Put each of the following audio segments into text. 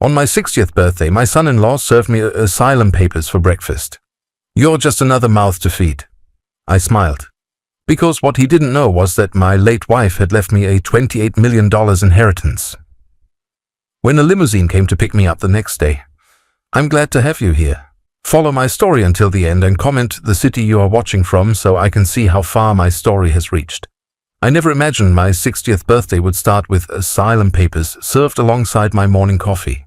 On my 60th birthday, my son-in-law served me asylum papers for breakfast. You're just another mouth to feed. I smiled. Because what he didn't know was that my late wife had left me a $28 million inheritance. When a limousine came to pick me up the next day, I'm glad to have you here. Follow my story until the end and comment the city you are watching from so I can see how far my story has reached. I never imagined my 60th birthday would start with asylum papers served alongside my morning coffee.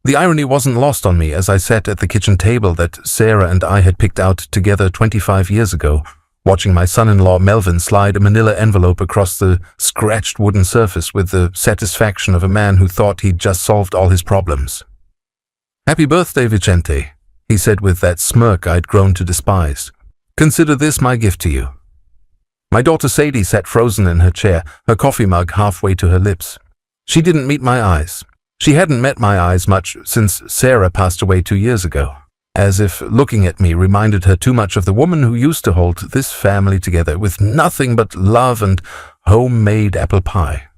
The irony wasn't lost on me as I sat at the kitchen table that Sarah and I had picked out together 25 years ago, watching my son-in-law Melvin slide a manila envelope across the scratched wooden surface with the satisfaction of a man who thought he'd just solved all his problems. "Happy birthday, Vicente," he said with that smirk I'd grown to despise. "Consider this my gift to you." My daughter Sadie sat frozen in her chair, her coffee mug halfway to her lips. She didn't meet my eyes. She hadn't met my eyes much since Sarah passed away 2 years ago, as if looking at me reminded her too much of the woman who used to hold this family together with nothing but love and homemade apple pie.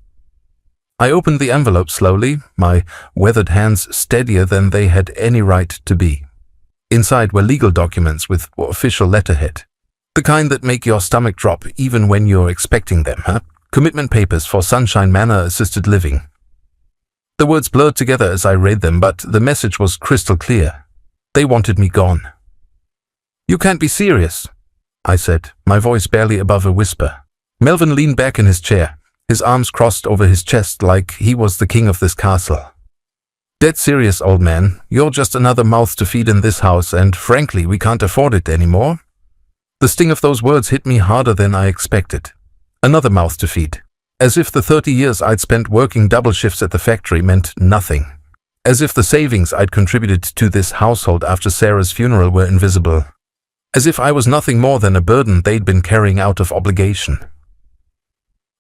I opened the envelope slowly, my weathered hands steadier than they had any right to be. Inside were legal documents with official letterhead. The kind that make your stomach drop even when you're expecting them, huh? Commitment papers for Sunshine Manor Assisted Living. The words blurred together as I read them, but the message was crystal clear. They wanted me gone. "You can't be serious," I said, my voice barely above a whisper. Melvin leaned back in his chair, his arms crossed over his chest like he was the king of this castle. "Dead serious, old man. You're just another mouth to feed in this house, and frankly, we can't afford it anymore." The sting of those words hit me harder than I expected. Another mouth to feed. As if the 30 years I'd spent working double shifts at the factory meant nothing. As if the savings I'd contributed to this household after Sarah's funeral were invisible. As if I was nothing more than a burden they'd been carrying out of obligation.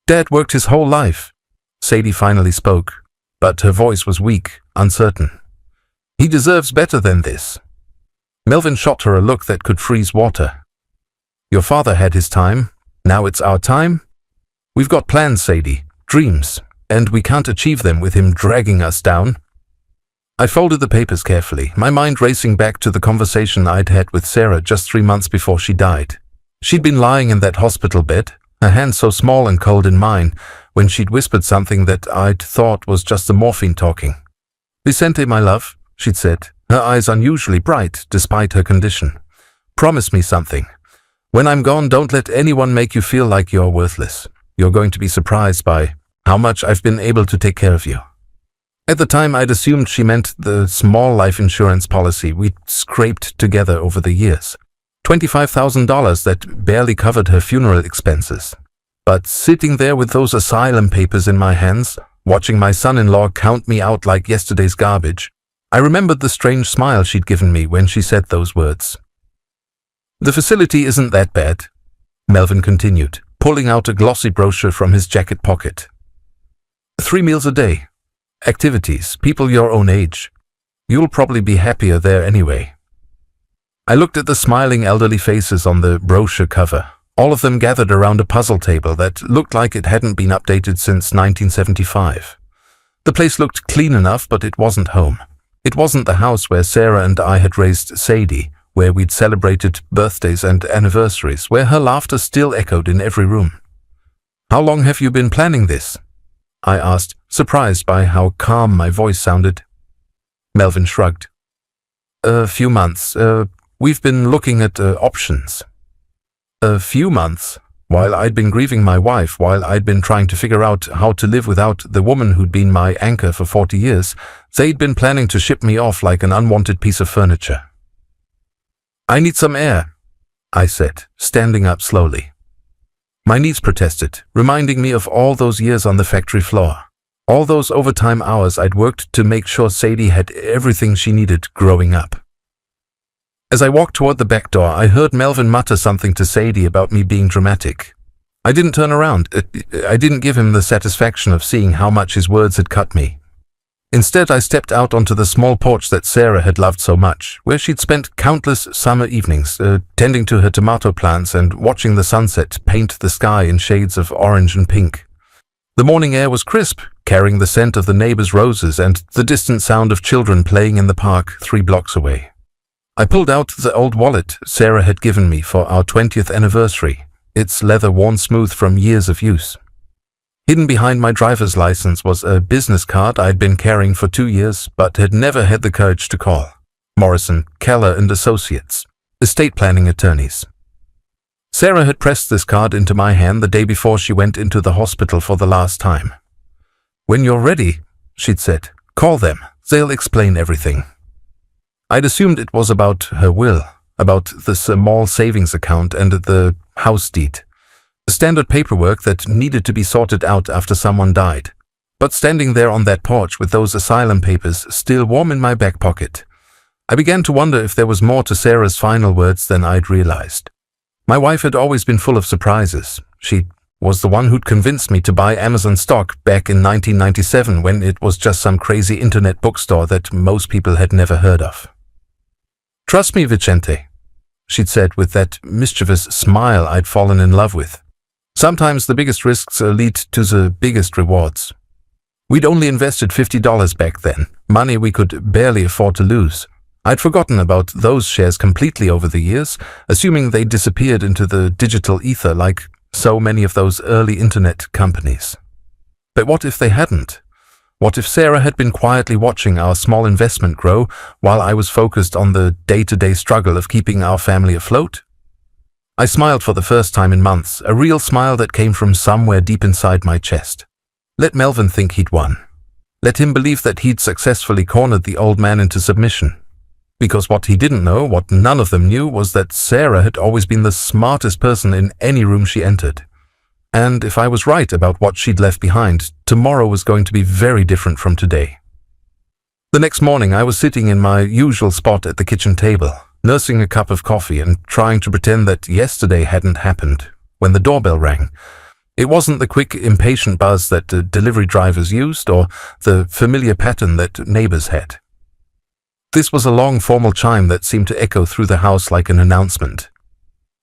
"Dad worked his whole life," Sadie finally spoke, but her voice was weak, uncertain. "He deserves better than this." Melvin shot her a look that could freeze water. "Your father had his time. Now it's our time? We've got plans, Sadie, dreams, and we can't achieve them with him dragging us down." I folded the papers carefully, my mind racing back to the conversation I'd had with Sarah just 3 months before she died. She'd been lying in that hospital bed, her hand so small and cold in mine, when she'd whispered something that I'd thought was just the morphine talking. "Vicente, my love," she'd said, her eyes unusually bright despite her condition. "Promise me something. When I'm gone, don't let anyone make you feel like you're worthless. You're going to be surprised by how much I've been able to take care of you." At the time, I'd assumed she meant the small life insurance policy we'd scraped together over the years. $25,000 that barely covered her funeral expenses. But sitting there with those asylum papers in my hands, watching my son-in-law count me out like yesterday's garbage, I remembered the strange smile she'd given me when she said those words. "The facility isn't that bad," Melvin continued, pulling out a glossy brochure from his jacket pocket. 3 meals a day. Activities, people your own age. You'll probably be happier there anyway." I looked at the smiling elderly faces on the brochure cover, all of them gathered around a puzzle table that looked like it hadn't been updated since 1975. The place looked clean enough, but it wasn't home. It wasn't the house where Sarah and I had raised Sadie, where we'd celebrated birthdays and anniversaries, where her laughter still echoed in every room. "How long have you been planning this?" I asked, surprised by how calm my voice sounded. Melvin shrugged. "A few months. We've been looking at options." A few months? While I'd been grieving my wife, while I'd been trying to figure out how to live without the woman who'd been my anchor for 40 years, they'd been planning to ship me off like an unwanted piece of furniture. "I need some air," I said, standing up slowly. My knees protested, reminding me of all those years on the factory floor. All those overtime hours I'd worked to make sure Sadie had everything she needed growing up. As I walked toward the back door, I heard Melvin mutter something to Sadie about me being dramatic. I didn't turn around. I didn't give him the satisfaction of seeing how much his words had cut me. Instead, I stepped out onto the small porch that Sarah had loved so much, where she'd spent countless summer evenings, tending to her tomato plants and watching the sunset paint the sky in shades of orange and pink. The morning air was crisp, carrying the scent of the neighbors' roses and the distant sound of children playing in the park 3 blocks away. I pulled out the old wallet Sarah had given me for our 20th anniversary, its leather worn smooth from years of use. Hidden behind my driver's license was a business card I'd been carrying for 2 years but had never had the courage to call. Morrison, Keller and Associates, estate planning attorneys. Sarah had pressed this card into my hand the day before she went into the hospital for the last time. "When you're ready," she'd said, "call them. They'll explain everything." I'd assumed it was about her will, about the small savings account and the house deed. The standard paperwork that needed to be sorted out after someone died. But standing there on that porch with those asylum papers still warm in my back pocket, I began to wonder if there was more to Sarah's final words than I'd realized. My wife had always been full of surprises. She was the one who'd convinced me to buy Amazon stock back in 1997 when it was just some crazy internet bookstore that most people had never heard of. "Trust me, Vicente," she'd said with that mischievous smile I'd fallen in love with. "Sometimes the biggest risks lead to the biggest rewards." We'd only invested $50 back then, money we could barely afford to lose. I'd forgotten about those shares completely over the years, assuming they disappeared into the digital ether like so many of those early internet companies. But what if they hadn't? What if Sarah had been quietly watching our small investment grow while I was focused on the day-to-day struggle of keeping our family afloat? I smiled for the first time in months, a real smile that came from somewhere deep inside my chest. Let Melvin think he'd won. Let him believe that he'd successfully cornered the old man into submission. Because what he didn't know, what none of them knew, was that Sarah had always been the smartest person in any room she entered. And if I was right about what she'd left behind, tomorrow was going to be very different from today. The next morning I was sitting in my usual spot at the kitchen table, nursing a cup of coffee and trying to pretend that yesterday hadn't happened, when the doorbell rang. It wasn't the quick, impatient buzz that delivery drivers used or the familiar pattern that neighbors had. This was a long, formal chime that seemed to echo through the house like an announcement.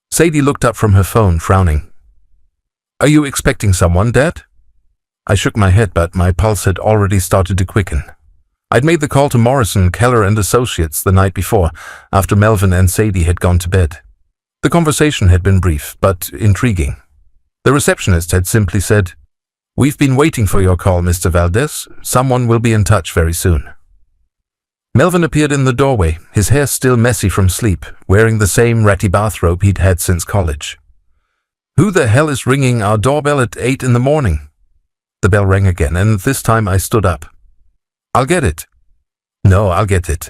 Sadie looked up from her phone, frowning. "Are you expecting someone, Dad?" I shook my head, but my pulse had already started to quicken. I'd made the call to Morrison, Keller and Associates the night before, after Melvin and Sadie had gone to bed. The conversation had been brief, but intriguing. The receptionist had simply said, "We've been waiting for your call, Mr. Valdez. Someone will be in touch very soon." Melvin appeared in the doorway, his hair still messy from sleep, wearing the same ratty bathrobe he'd had since college. "Who the hell is ringing our doorbell at 8 in the morning?" The bell rang again, and this time I stood up. "I'll get it." "No, I'll get it,"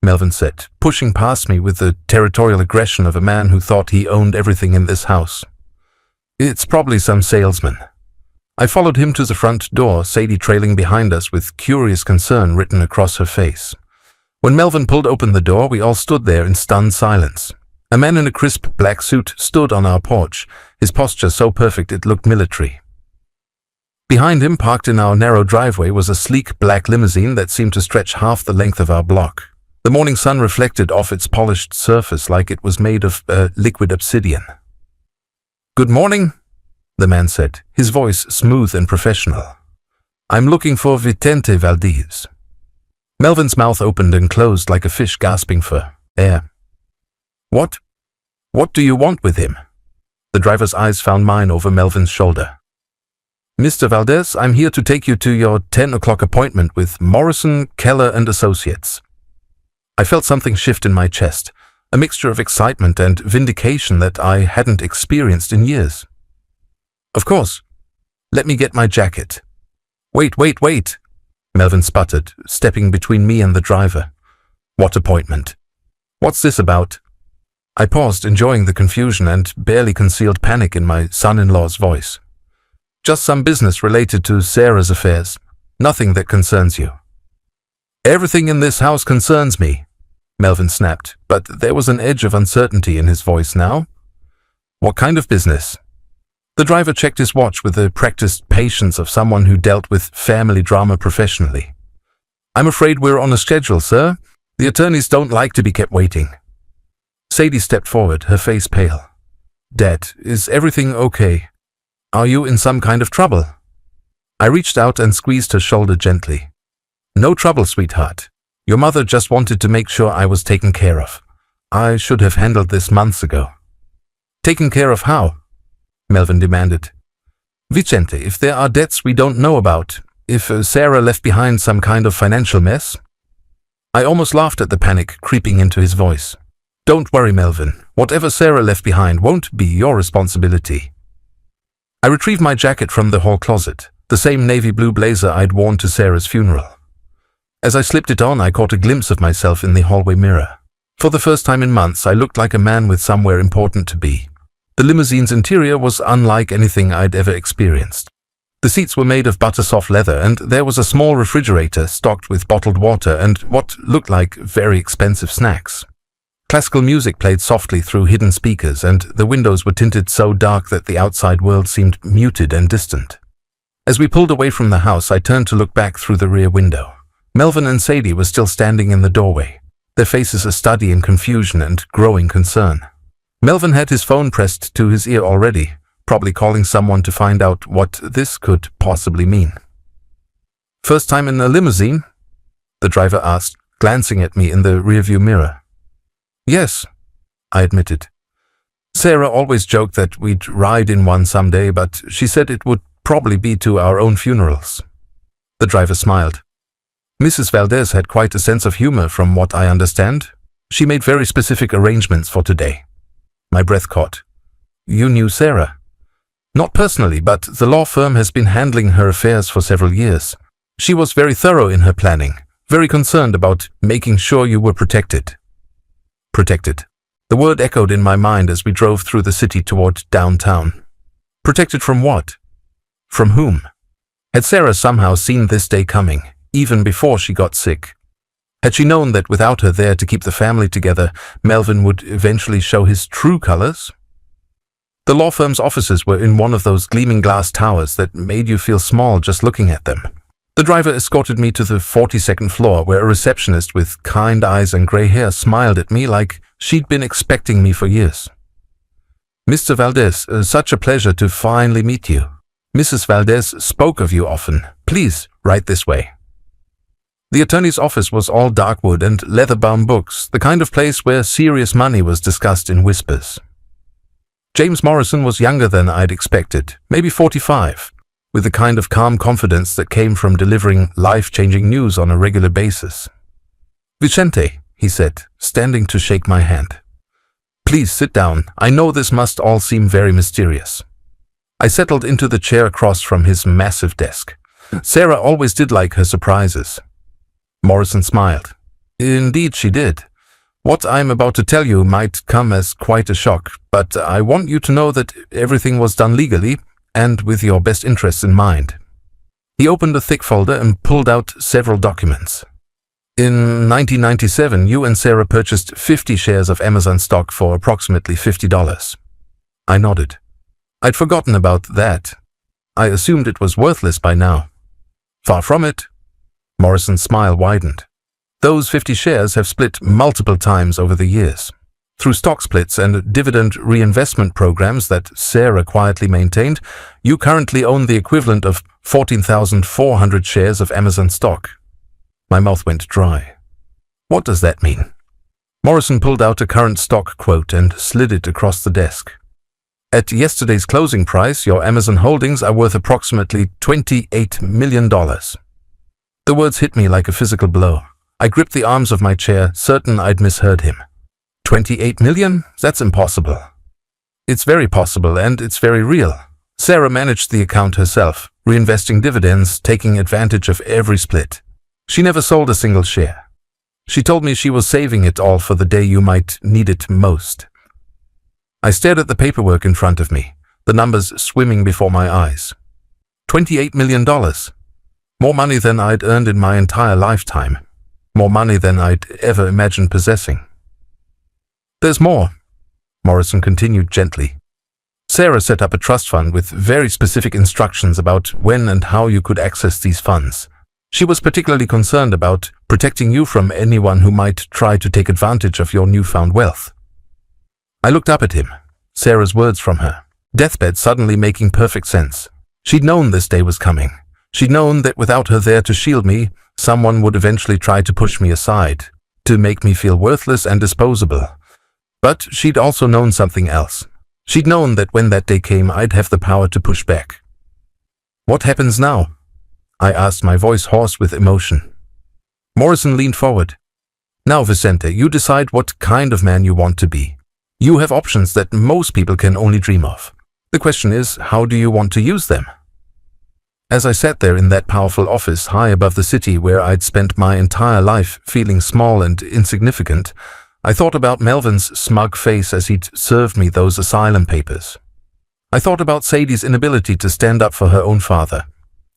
Melvin said, pushing past me with the territorial aggression of a man who thought he owned everything in this house. "It's probably some salesman." I followed him to the front door, Sadie trailing behind us with curious concern written across her face. When Melvin pulled open the door, we all stood there in stunned silence. A man in a crisp black suit stood on our porch, his posture so perfect it looked military. Behind him, parked in our narrow driveway, was a sleek black limousine that seemed to stretch half the length of our block. The morning sun reflected off its polished surface like it was made of liquid obsidian. "Good morning," the man said, his voice smooth and professional. "I'm looking for Vicente Valdez." Melvin's mouth opened and closed like a fish gasping for air. What do you want with him?" The driver's eyes found mine over Melvin's shoulder. "Mr. Valdez, I'm here to take you to your 10 o'clock appointment with Morrison, Keller and Associates." I felt something shift in my chest, a mixture of excitement and vindication that I hadn't experienced in years. "Of course. Let me get my jacket." Wait, Melvin sputtered, stepping between me and the driver. "What appointment? What's this about?" I paused, enjoying the confusion and barely concealed panic in my son-in-law's voice. "Just some business related to Sarah's affairs. Nothing that concerns you." "Everything in this house concerns me," Melvin snapped, but there was an edge of uncertainty in his voice now. "What kind of business?" The driver checked his watch with the practiced patience of someone who dealt with family drama professionally. "I'm afraid we're on a schedule, sir. The attorneys don't like to be kept waiting." Sadie stepped forward, her face pale. "Dad, is everything okay? Are you in some kind of trouble?" I reached out and squeezed her shoulder gently. No trouble, sweetheart. Your mother just wanted to make sure I was taken care of. I should have handled this months ago. Taken care of how? Melvin demanded. Vicente, if there are debts we don't know about, if Sarah left behind some kind of financial mess. I almost laughed at the panic creeping into his voice. Don't worry, Melvin. Whatever Sarah left behind won't be your responsibility. I retrieved my jacket from the hall closet, the same navy blue blazer I'd worn to Sarah's funeral. As I slipped it on, I caught a glimpse of myself in the hallway mirror. For the first time in months, I looked like a man with somewhere important to be. The limousine's interior was unlike anything I'd ever experienced. The seats were made of butter-soft leather, and there was a small refrigerator stocked with bottled water and what looked like very expensive snacks. Classical music played softly through hidden speakers, and the windows were tinted so dark that the outside world seemed muted and distant. As we pulled away from the house, I turned to look back through the rear window. Melvin and Sadie were still standing in the doorway, their faces a study in confusion and growing concern. Melvin had his phone pressed to his ear already, probably calling someone to find out what this could possibly mean. First time in a limousine? The driver asked, glancing at me in the rearview mirror. Yes, I admitted. Sarah always joked that we'd ride in one someday, but she said it would probably be to our own funerals. The driver smiled. Mrs. Valdez had quite a sense of humor from what I understand. She made very specific arrangements for today. My breath caught. You knew Sarah? Not personally, but the law firm has been handling her affairs for several years. She was very thorough in her planning, very concerned about making sure you were protected. Protected. The word echoed in my mind as we drove through the city toward downtown. Protected from what? From whom? Had Sarah somehow seen this day coming, even before she got sick? Had she known that without her there to keep the family together, Melvin would eventually show his true colors? The law firm's offices were in one of those gleaming glass towers that made you feel small just looking at them. The driver escorted me to the 42nd floor, where a receptionist with kind eyes and gray hair smiled at me like she'd been expecting me for years. Mr. Valdez, such a pleasure to finally meet you. Mrs. Valdez spoke of you often. Please, right this way. The attorney's office was all dark wood and leather-bound books, the kind of place where serious money was discussed in whispers. James Morrison was younger than I'd expected, maybe 45, with the kind of calm confidence that came from delivering life-changing news on a regular basis. Vicente, he said, standing to shake my hand. Please sit down. I know this must all seem very mysterious. I settled into the chair across from his massive desk. Sarah always did like her surprises. Morrison smiled. Indeed she did. What I'm about to tell you might come as quite a shock, but I want you to know that everything was done legally and with your best interests in mind. He opened a thick folder and pulled out several documents. In 1997, you and Sarah purchased 50 shares of Amazon stock for approximately $50. I nodded. I'd forgotten about that. I assumed it was worthless by now. Far from it. Morrison's smile widened. Those 50 shares have split multiple times over the years. Through stock splits and dividend reinvestment programs that Sarah quietly maintained, you currently own the equivalent of 14,400 shares of Amazon stock. My mouth went dry. What does that mean? Morrison pulled out a current stock quote and slid it across the desk. At yesterday's closing price, your Amazon holdings are worth approximately $28 million. The words hit me like a physical blow. I gripped the arms of my chair, certain I'd misheard him. 28 million? That's impossible. It's very possible, and it's very real. Sarah managed the account herself, reinvesting dividends, taking advantage of every split. She never sold a single share. She told me she was saving it all for the day you might need it most. I stared at the paperwork in front of me, the numbers swimming before my eyes. $28 million. More money than I'd earned in my entire lifetime. More money than I'd ever imagined possessing. There's more, Morrison continued gently. Sarah set up a trust fund with very specific instructions about when and how you could access these funds. She was particularly concerned about protecting you from anyone who might try to take advantage of your newfound wealth. I looked up at him, Sarah's words from her deathbed suddenly making perfect sense. She'd known this day was coming. She'd known that without her there to shield me, someone would eventually try to push me aside, to make me feel worthless and disposable. But she'd also known something else. She'd known that when that day came, I'd have the power to push back. "What happens now?" I asked, my voice hoarse with emotion. Morrison leaned forward. "Now, Vicente, you decide what kind of man you want to be. You have options that most people can only dream of. The question is, how do you want to use them?" As I sat there in that powerful office high above the city where I'd spent my entire life feeling small and insignificant, I thought about Melvin's smug face as he'd served me those asylum papers. I thought about Sadie's inability to stand up for her own father.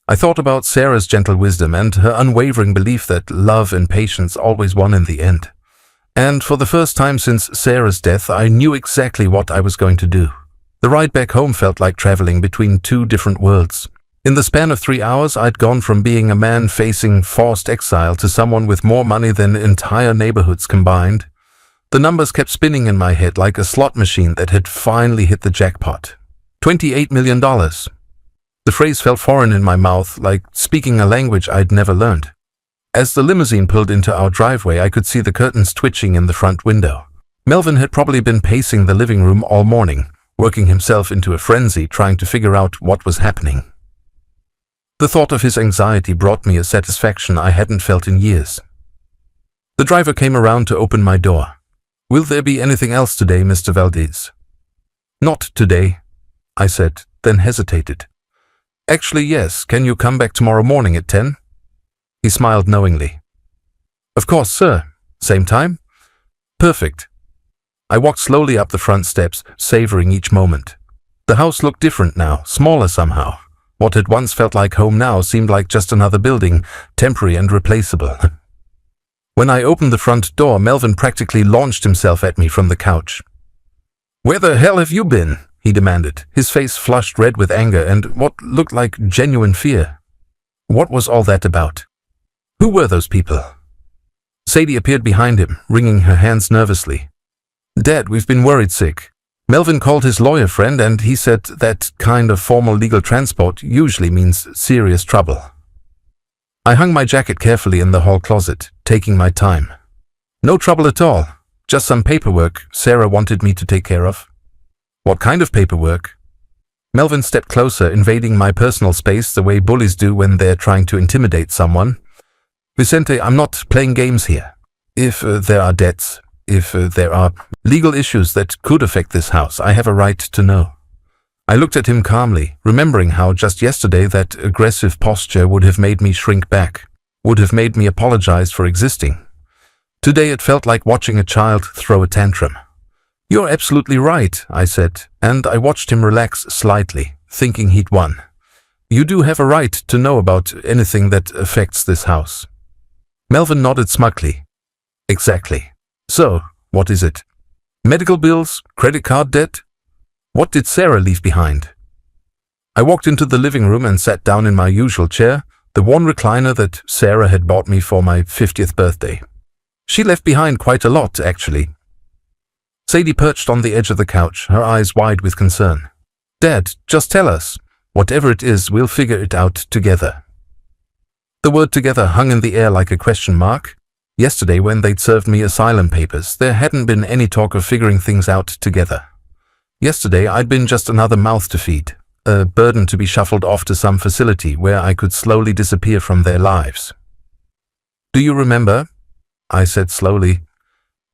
I thought about Sarah's gentle wisdom and her unwavering belief that love and patience always won in the end. And for the first time since Sarah's death, I knew exactly what I was going to do. The ride back home felt like traveling between two different worlds. In the span of 3 hours, I'd gone from being a man facing forced exile to someone with more money than entire neighborhoods combined. The numbers kept spinning in my head like a slot machine that had finally hit the jackpot. $28 million. The phrase felt foreign in my mouth, like speaking a language I'd never learned. As the limousine pulled into our driveway, I could see the curtains twitching in the front window. Melvin had probably been pacing the living room all morning, working himself into a frenzy, trying to figure out what was happening. The thought of his anxiety brought me a satisfaction I hadn't felt in years. The driver came around to open my door. "Will there be anything else today, Mr. Valdez?" "Not today," I said, then hesitated. "Actually, yes. Can you come back tomorrow morning at 10? He smiled knowingly. "Of course, sir. Same time?" "Perfect." I walked slowly up the front steps, savoring each moment. The house looked different now, smaller somehow. What had once felt like home now seemed like just another building, temporary and replaceable. When I opened the front door, Melvin practically launched himself at me from the couch. "Where the hell have you been?" he demanded, his face flushed red with anger and what looked like genuine fear. What was all that about? Who were those people? Sadie appeared behind him, wringing her hands nervously. "Dad, we've been worried sick. Melvin called his lawyer friend and he said that kind of formal legal transport usually means serious trouble." I hung my jacket carefully in the hall closet, taking my time. "No trouble at all. Just some paperwork Sarah wanted me to take care of." "What kind of paperwork?" Melvin stepped closer, invading my personal space the way bullies do when they're trying to intimidate someone. "Vicente, I'm not playing games here. If there are debts, if there are legal issues that could affect this house, I have a right to know." I looked at him calmly, remembering how just yesterday that aggressive posture would have made me shrink back, would have made me apologize for existing. Today it felt like watching a child throw a tantrum. "You're absolutely right," I said, and I watched him relax slightly, thinking he'd won. "You do have a right to know about anything that affects this house." Melvin nodded smugly. "Exactly. So, what is it? Medical bills? Credit card debt? What did Sarah leave behind?" I walked into the living room and sat down in my usual chair, the one recliner that Sarah had bought me for my 50th birthday. She left behind quite a lot, actually. Sadie perched on the edge of the couch, her eyes wide with concern. "Dad, just tell us. Whatever it is, we'll figure it out together." The word together hung in the air like a question mark. Yesterday, when they'd served me asylum papers, there hadn't been any talk of figuring things out together. Yesterday, I'd been just another mouth to feed, a burden to be shuffled off to some facility where I could slowly disappear from their lives. "Do you remember?" I said slowly.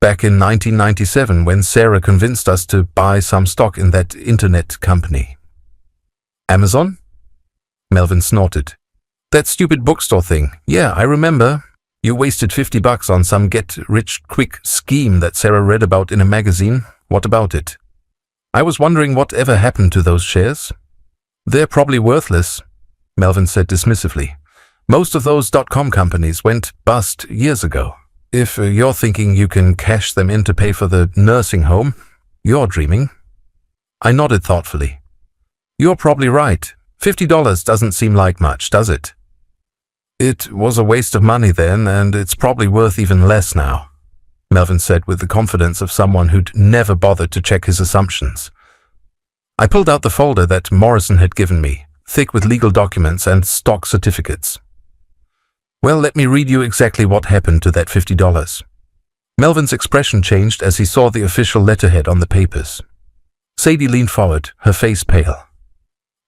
"Back in 1997, when Sarah convinced us to buy some stock in that internet company." "Amazon?" Melvin snorted. "That stupid bookstore thing. Yeah, I remember. You wasted $50 on some get-rich-quick scheme that Sarah read about in a magazine. What about it?" "I was wondering whatever happened to those shares." "They're probably worthless," Melvin said dismissively. "Most of those .com companies went bust years ago. If you're thinking you can cash them in to pay for the nursing home, you're dreaming." I nodded thoughtfully. "You're probably right. $50 doesn't seem like much, does it?" "It was a waste of money then, and it's probably worth even less now," Melvin said with the confidence of someone who'd never bothered to check his assumptions. I pulled out the folder that Morrison had given me, thick with legal documents and stock certificates. Well, let me read you exactly what happened to that $50. Melvin's expression changed as he saw the official letterhead on the papers. Sadie leaned forward, her face pale.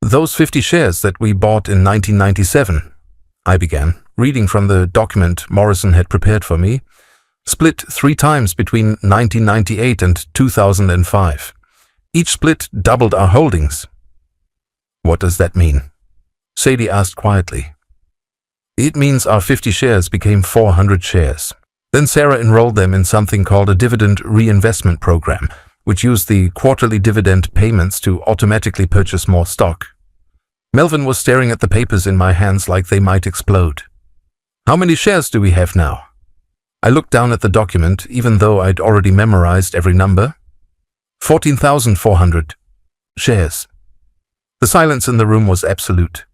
Those 50 shares that we bought in 1997, I began, reading from the document Morrison had prepared for me, split 3 times between 1998 and 2005. Each split doubled our holdings. What does that mean? Sadie asked quietly. It means our 50 shares became 400 shares. Then Sarah enrolled them in something called a dividend reinvestment program, which used the quarterly dividend payments to automatically purchase more stock. Melvin was staring at the papers in my hands like they might explode. How many shares do we have now? I looked down at the document, even though I'd already memorized every number. 14,400 shares. The silence in the room was absolute.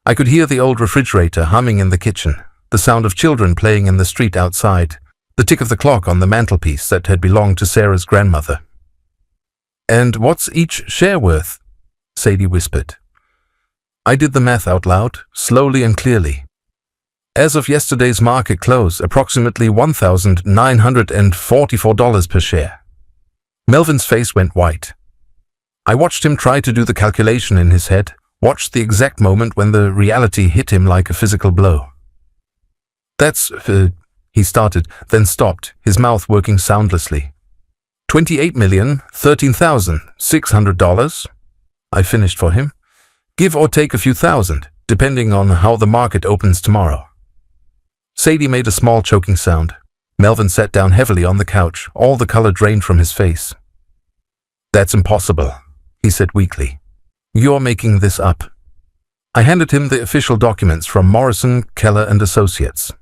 I could hear the old refrigerator humming in the kitchen, the sound of children playing in the street outside, the tick of the clock on the mantelpiece that had belonged to Sarah's grandmother. And what's each share worth? Sadie whispered. I did the math out loud, slowly and clearly. As of yesterday's market close, approximately $1,944 per share. Melvin's face went white. I watched him try to do the calculation in his head, watched the exact moment when the reality hit him like a physical blow. That's, he started, then stopped, his mouth working soundlessly. $28,013,600? I finished for him. Give or take a few thousand, depending on how the market opens tomorrow. Sadie made a small choking sound. Melvin sat down heavily on the couch, all the color drained from his face. That's impossible, he said weakly. You're making this up. I handed him the official documents from Morrison, Keller and Associates.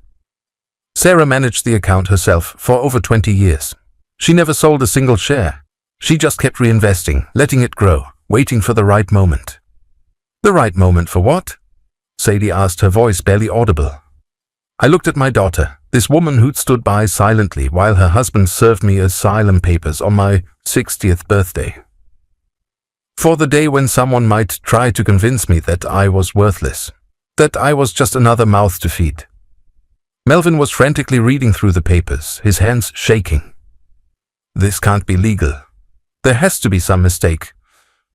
Sarah managed the account herself for over 20 years. She never sold a single share. She just kept reinvesting, letting it grow, waiting for the right moment. The right moment for what? Sadie asked, her voice barely audible. I looked at my daughter, this woman who'd stood by silently while her husband served me asylum papers on my 60th birthday. For the day when someone might try to convince me that I was worthless, that I was just another mouth to feed. Melvin was frantically reading through the papers, his hands shaking. This can't be legal. There has to be some mistake.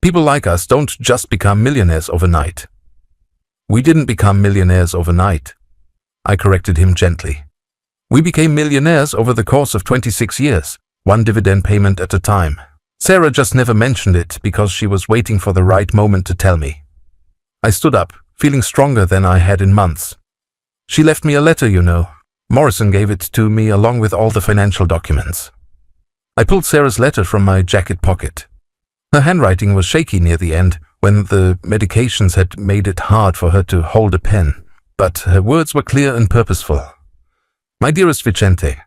People like us don't just become millionaires overnight. We didn't become millionaires overnight. I corrected him gently. We became millionaires over the course of 26 years, one dividend payment at a time. Sarah just never mentioned it because she was waiting for the right moment to tell me. I stood up, feeling stronger than I had in months. She left me a letter, you know. Morrison gave it to me along with all the financial documents. I pulled Sarah's letter from my jacket pocket. Her handwriting was shaky near the end, when the medications had made it hard for her to hold a pen, but her words were clear and purposeful. My dearest Vicente,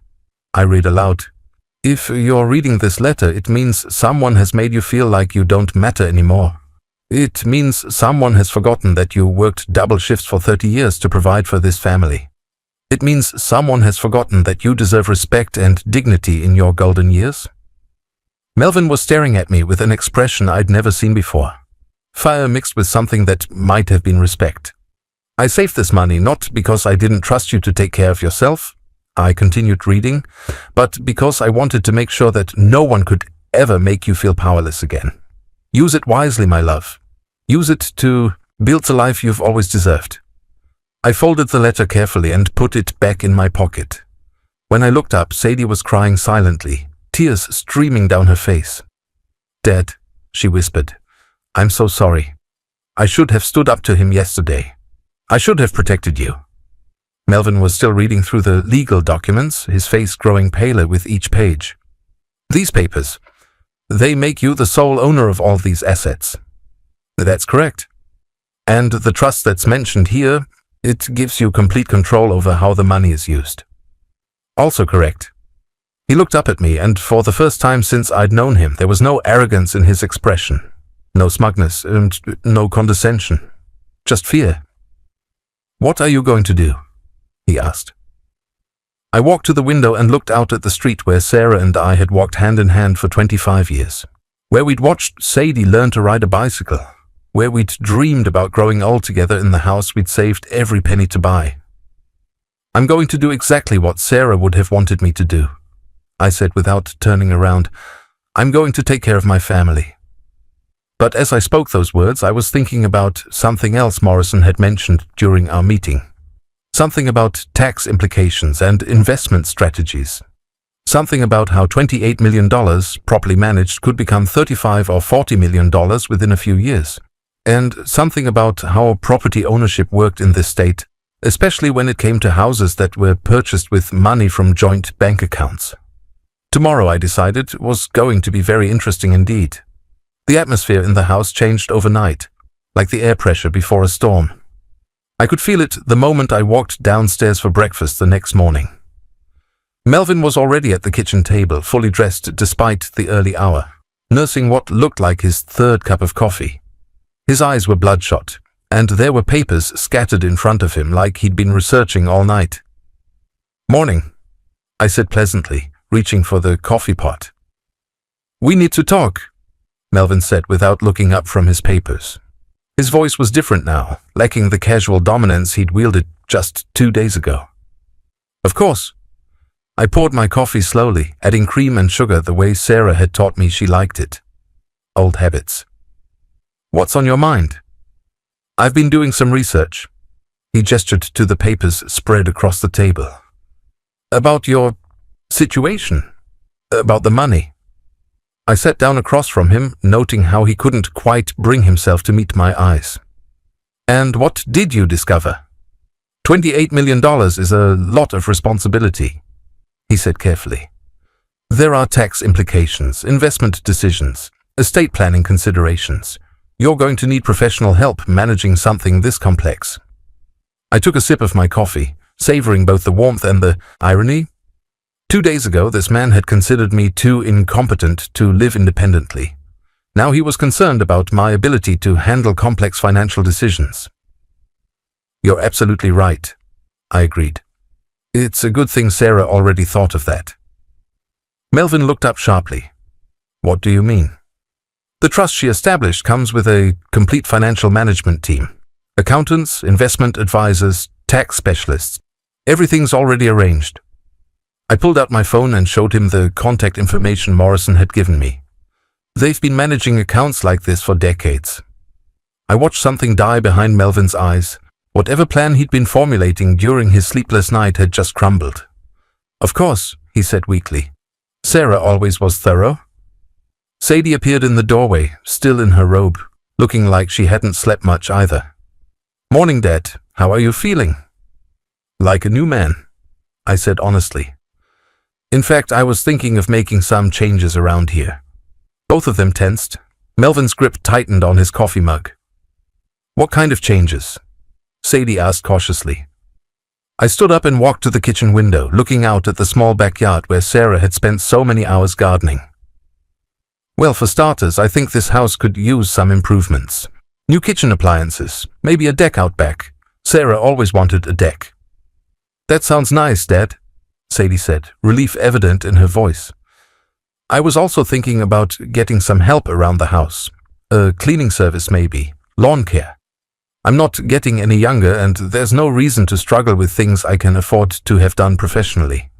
I read aloud. If you're reading this letter, it means someone has made you feel like you don't matter anymore. It means someone has forgotten that you worked double shifts for 30 years to provide for this family. It means someone has forgotten that you deserve respect and dignity in your golden years. Melvin was staring at me with an expression I'd never seen before. Fire mixed with something that might have been respect. I saved this money not because I didn't trust you to take care of yourself, I continued reading, but because I wanted to make sure that no one could ever make you feel powerless again. Use it wisely, my love. Use it to build the life you've always deserved. I folded the letter carefully and put it back in my pocket. When I looked up, Sadie was crying silently, tears streaming down her face. Dad, she whispered, I'm so sorry. I should have stood up to him yesterday. I should have protected you. Melvin was still reading through the legal documents, his face growing paler with each page. These papers, they make you the sole owner of all these assets. That's correct. And the trust that's mentioned here, it gives you complete control over how the money is used. Also correct. He looked up at me, and for the first time since I'd known him, there was no arrogance in his expression, no smugness, and no condescension, just fear. What are you going to do? He asked. I walked to the window and looked out at the street where Sarah and I had walked hand in hand for 25 years, where we'd watched Sadie learn to ride a bicycle, where we'd dreamed about growing old together in the house we'd saved every penny to buy. I'm going to do exactly what Sarah would have wanted me to do, I said without turning around. I'm going to take care of my family. But as I spoke those words, I was thinking about something else Morrison had mentioned during our meeting. Something about tax implications and investment strategies. Something about how $28 million, properly managed, could become $35 or $40 million within a few years. And something about how property ownership worked in this state, especially when it came to houses that were purchased with money from joint bank accounts. Tomorrow, I decided, was going to be very interesting indeed. The atmosphere in the house changed overnight, like the air pressure before a storm. I could feel it the moment I walked downstairs for breakfast the next morning. Melvin was already at the kitchen table, fully dressed despite the early hour, nursing what looked like his third cup of coffee. His eyes were bloodshot, and there were papers scattered in front of him like he'd been researching all night. "Morning," I said pleasantly, reaching for the coffee pot. "We need to talk," Melvin said without looking up from his papers. His voice was different now, lacking the casual dominance he'd wielded just 2 days ago. "Of course." I poured my coffee slowly, adding cream and sugar the way Sarah had taught me she liked it. Old habits. "What's on your mind?" "I've been doing some research." He gestured to the papers spread across the table. "About your situation. About the money." I sat down across from him, noting how he couldn't quite bring himself to meet my eyes. "And what did you discover?" $28 million is a lot of responsibility," he said carefully. "There are tax implications, investment decisions, estate planning considerations. You're going to need professional help managing something this complex." I took a sip of my coffee, savoring both the warmth and the irony. 2 days ago, this man had considered me too incompetent to live independently. Now he was concerned about my ability to handle complex financial decisions. "You're absolutely right," I agreed. "It's a good thing Sarah already thought of that." Melvin looked up sharply. "What do you mean?" "The trust she established comes with a complete financial management team. Accountants, investment advisors, tax specialists. Everything's already arranged." I pulled out my phone and showed him the contact information Morrison had given me. They've been managing accounts like this for decades. I watched something die behind Melvin's eyes. Whatever plan he'd been formulating during his sleepless night had just crumbled. "Of course," he said weakly. "Sarah always was thorough." Sadie appeared in the doorway, still in her robe, looking like she hadn't slept much either. "Morning, Dad. How are you feeling?" "Like a new man," I said honestly. In fact, I was thinking of making some changes around here. Both of them tensed. Melvin's grip tightened on his coffee mug. "What kind of changes?" Sadie asked cautiously. I stood up and walked to the kitchen window, looking out at the small backyard where Sarah had spent so many hours gardening. "Well, for starters, I think this house could use some improvements. New kitchen appliances, maybe a deck out back. Sarah always wanted a deck." "That sounds nice, Dad," Sadie said, relief evident in her voice. "I was also thinking about getting some help around the house. A cleaning service maybe, lawn care. I'm not getting any younger, and there's no reason to struggle with things I can afford to have done professionally."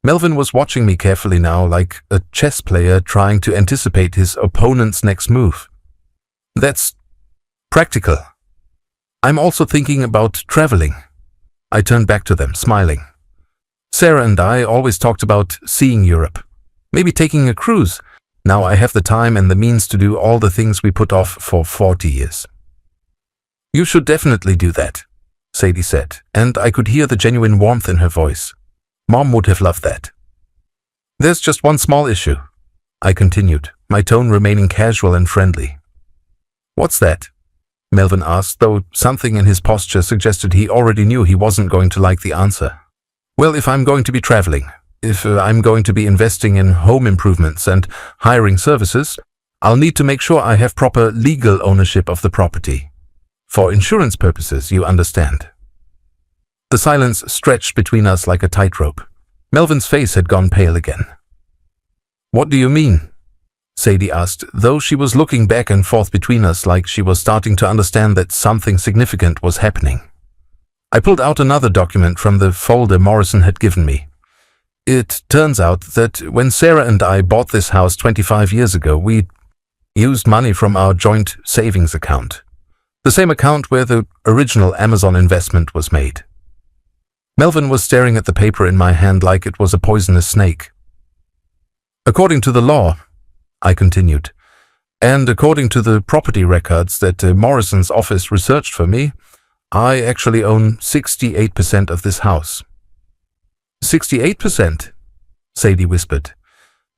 Melvin was watching me carefully now, like a chess player trying to anticipate his opponent's next move. "That's practical. I'm also thinking about traveling." I turned back to them, smiling. "Sarah and I always talked about seeing Europe. Maybe taking a cruise. Now I have the time and the means to do all the things we put off for 40 years. "You should definitely do that," Sadie said, and I could hear the genuine warmth in her voice. "Mom would have loved that." "There's just one small issue," I continued, my tone remaining casual and friendly. "What's that?" Melvin asked, though something in his posture suggested he already knew he wasn't going to like the answer. "Well, if I'm going to be traveling, if I'm going to be investing in home improvements and hiring services, I'll need to make sure I have proper legal ownership of the property. For insurance purposes, you understand." The silence stretched between us like a tightrope. Melvin's face had gone pale again. "What do you mean?" Sadie asked, though she was looking back and forth between us like she was starting to understand that something significant was happening. I pulled out another document from the folder Morrison had given me. It turns out that when Sarah and I bought this house 25 years ago, we used money from our joint savings account, the same account where the original Amazon investment was made. Melvin was staring at the paper in my hand like it was a poisonous snake. According to the law, I continued, and according to the property records that Morrison's office researched for me, I actually own 68% of this house. 68%? Sadie whispered.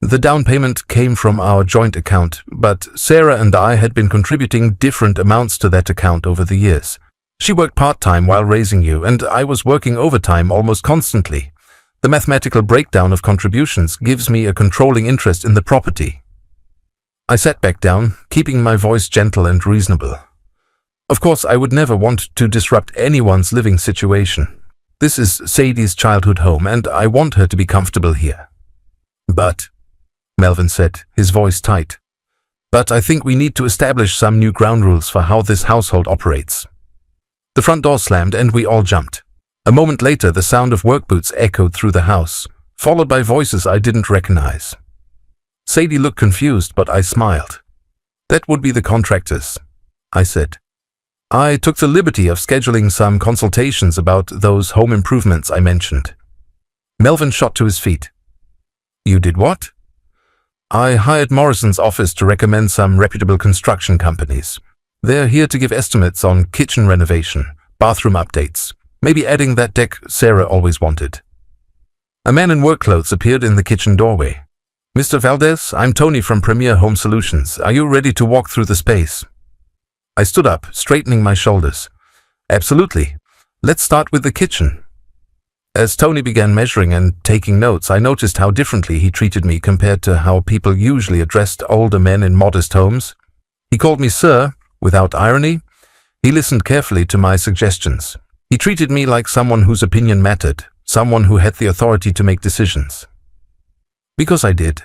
The down payment came from our joint account, but Sarah and I had been contributing different amounts to that account over the years. She worked part-time while raising you, and I was working overtime almost constantly. The mathematical breakdown of contributions gives me a controlling interest in the property. I sat back down, keeping my voice gentle and reasonable. Of course, I would never want to disrupt anyone's living situation. This is Sadie's childhood home, and I want her to be comfortable here. But, Melvin said, his voice tight, but I think we need to establish some new ground rules for how this household operates. The front door slammed and we all jumped. A moment later, the sound of work boots echoed through the house, followed by voices I didn't recognize. Sadie looked confused, but I smiled. That would be the contractors, I said. I took the liberty of scheduling some consultations about those home improvements I mentioned. Melvin shot to his feet. You did what? I hired Morrison's office to recommend some reputable construction companies. They're here to give estimates on kitchen renovation, bathroom updates, maybe adding that deck Sarah always wanted. A man in work clothes appeared in the kitchen doorway. Mr. Valdez, I'm Tony from Premier Home Solutions. Are you ready to walk through the space? I stood up, straightening my shoulders. Absolutely. Let's start with the kitchen. As Tony began measuring and taking notes, I noticed how differently he treated me compared to how people usually addressed older men in modest homes. He called me sir, without irony. He listened carefully to my suggestions. He treated me like someone whose opinion mattered, someone who had the authority to make decisions. Because I did.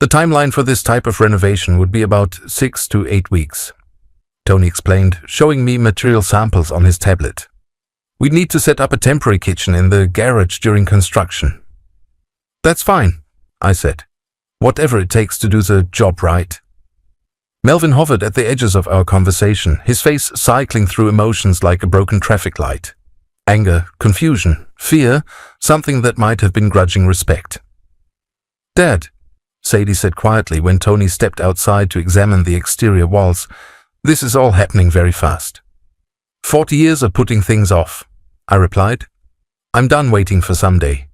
The timeline for this type of renovation would be about 6 to 8 weeks. Tony explained, showing me material samples on his tablet. We'd need to set up a temporary kitchen in the garage during construction. That's fine, I said. Whatever it takes to do the job right. Melvin hovered at the edges of our conversation, his face cycling through emotions like a broken traffic light. Anger, confusion, fear, something that might have been grudging respect. Dad, Sadie said quietly when Tony stepped outside to examine the exterior walls, this is all happening very fast. 40 years of putting things off, I replied. I'm done waiting for someday.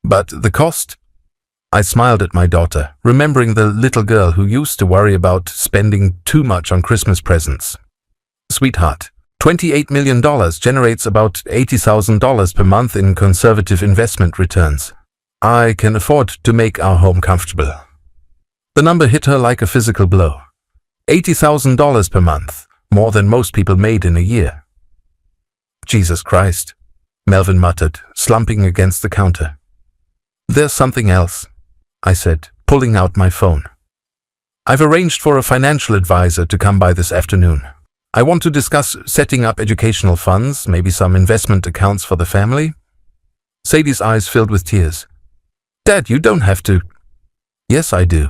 But the cost? I smiled at my daughter, remembering the little girl who used to worry about spending too much on Christmas presents. Sweetheart, $28 million generates about $80,000 per month in conservative investment returns. I can afford to make our home comfortable. The number hit her like a physical blow. $80,000 per month, more than most people made in a year. Jesus Christ, Melvin muttered, slumping against the counter. There's something else, I said, pulling out my phone. I've arranged for a financial advisor to come by this afternoon. I want to discuss setting up educational funds, maybe some investment accounts for the family. Sadie's eyes filled with tears. Dad, you don't have to. Yes, I do.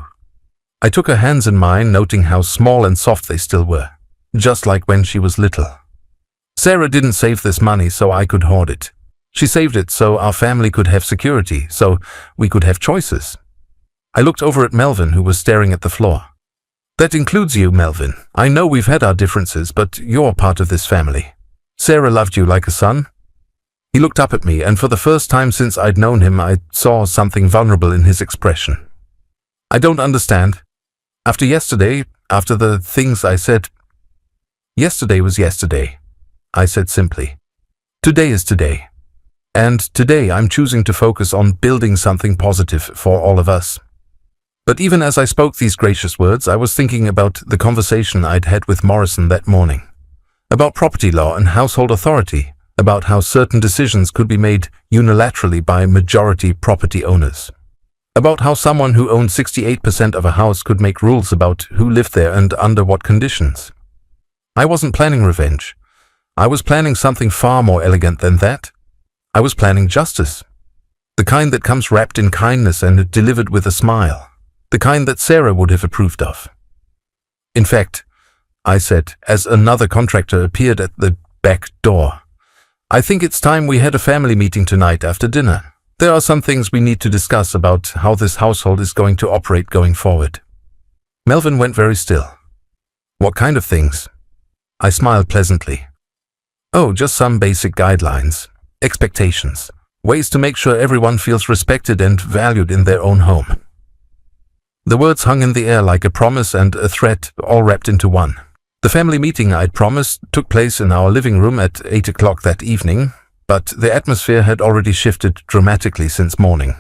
I took her hands in mine, noting how small and soft they still were, just like when she was little. Sarah didn't save this money so I could hoard it. She saved it so our family could have security, so we could have choices. I looked over at Melvin, who was staring at the floor. That includes you, Melvin. I know we've had our differences, but you're part of this family. Sarah loved you like a son. He looked up at me, and for the first time since I'd known him, I saw something vulnerable in his expression. I don't understand. After yesterday, after the things I said, yesterday was yesterday, I said simply. Today is today. And today I'm choosing to focus on building something positive for all of us. But even as I spoke these gracious words, I was thinking about the conversation I'd had with Morrison that morning. About property law and household authority, about how certain decisions could be made unilaterally by majority property owners. About how someone who owned 68% of a house could make rules about who lived there and under what conditions. I wasn't planning revenge. I was planning something far more elegant than that. I was planning justice. The kind that comes wrapped in kindness and delivered with a smile. The kind that Sarah would have approved of. In fact, I said, as another contractor appeared at the back door, I think it's time we had a family meeting tonight after dinner. There are some things we need to discuss about how this household is going to operate going forward. Melvin went very still. What kind of things? I smiled pleasantly. Oh, just some basic guidelines, expectations, ways to make sure everyone feels respected and valued in their own home. The words hung in the air like a promise and a threat, all wrapped into one. The family meeting I'd promised took place in our living room at 8 o'clock that evening, but the atmosphere had already shifted dramatically since morning.